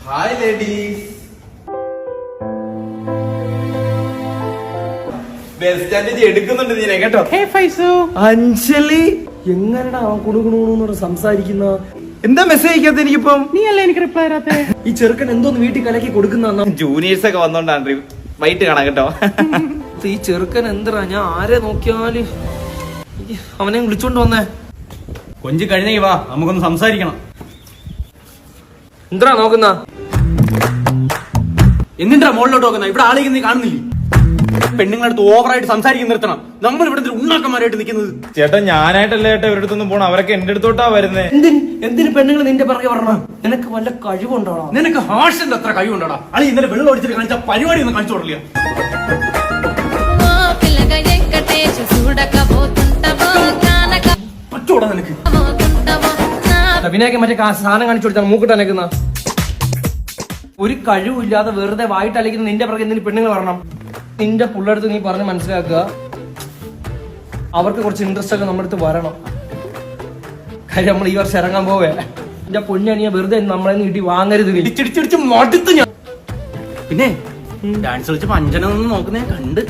Hi ladies. Bus സ്റ്റാൻഡിൽ എടുക്കുന്നുണ്ട് നീനെ കേട്ടോ. അഞ്ജലി എങ്ങനെടാ കുണുകുണു സംസാരിക്കുന്ന? എന്താ മെസ്സേജ് അയക്കാത്ത എനിക്കിപ്പം? നീ അല്ലേ എനിക്ക് റിപ്ലൈ തരാത്തെ? ഈ ചെറുക്കൻ എന്തോന്ന് വീട്ടിൽ കലക്കി കൊടുക്കുന്ന ജൂനിയേഴ്സ് ഒക്കെ വന്നോണ്ടാണ് വൈകിട്ട് കാണാം കേട്ടോ. ഈ ചെറുക്കൻ എന്താ, ഞാൻ ആരെ നോക്കിയാല് അവനെ വിളിച്ചോണ്ട് വന്നേ. കൊഞ്ച് കഴിഞ്ഞേ വാ, നമുക്കൊന്ന് സംസാരിക്കണം. എന്താ നോക്കുന്ന? എന്തിനാ മുകളിലോട്ട് നോക്കുന്ന? ഇവിടെ ആളേക്ക് നീ കാണുന്നില്ലേ? പെണ്ണുങ്ങളടുത്ത് ഓവറായിട്ട് സംസാരിക്കാൻ നിർത്തണം. നമ്മൾ ഇവിടെ ഉണ്ണാക്കന്മാരായിട്ട് നിൽക്കുന്നത്. ചേട്ടാ ഞാനായിട്ടല്ല ചേട്ടാ ഇവരുടെ അടുത്തൊന്നും പോണം, അവരൊക്കെ എന്റെ അടുത്തോട്ടാ വരുന്നേ. എന്തിന് പെണ്ണുങ്ങൾ നിന്റെ പിറകെ പറഞ്ഞോ? നിനക്ക് വല്ല കഴിവുണ്ടോടാ? നിനക്ക് ഹാർഷിന്റെ അത്ര കഴിവുണ്ടോടാ? അളി ഇന്നലെ വെള്ളം ഒടിച്ചിട്ട് കാണിച്ച പരിപാടി ഒന്നും കാണിച്ചു കൊടുക്കില്ല. പറ്റോടാ നിനക്ക്? അഭിനയൊക്കെ മറ്റേ സാധനം കാണിച്ചു കൊടുത്താൽ മൂക്കിട്ട് അലക്കുന്ന. ഒരു കഴിവില്ലാതെ വെറുതെ വായിട്ട് അലക്കുന്ന നിന്റെ പിറകെ എന്തിന് പെണ്ണുങ്ങൾ പറയണം? നിന്റെ പുള്ളടുത്ത് നീ പറഞ്ഞ് മനസ്സിലാക്കുക, അവർക്ക് കുറച്ച് ഇൻട്രസ്റ്റ് ഒക്കെ നമ്മുടെ അടുത്ത് വരണം. കാര്യം നമ്മൾ ഈ വർഷം ഇറങ്ങാൻ പോവേ. എന്റെ പൊന്നണിയ വെറുതെ നമ്മളെ ഇടി വാങ്ങരുത്. ഇടിച്ചിടിച്ചിടിച്ച് മടുത്ത് ഞാൻ. പിന്നെ ഡാൻസ് കളിച്ചപ്പോ അഞ്ജന ഒന്ന് നോക്കുന്നേ കണ്ട്.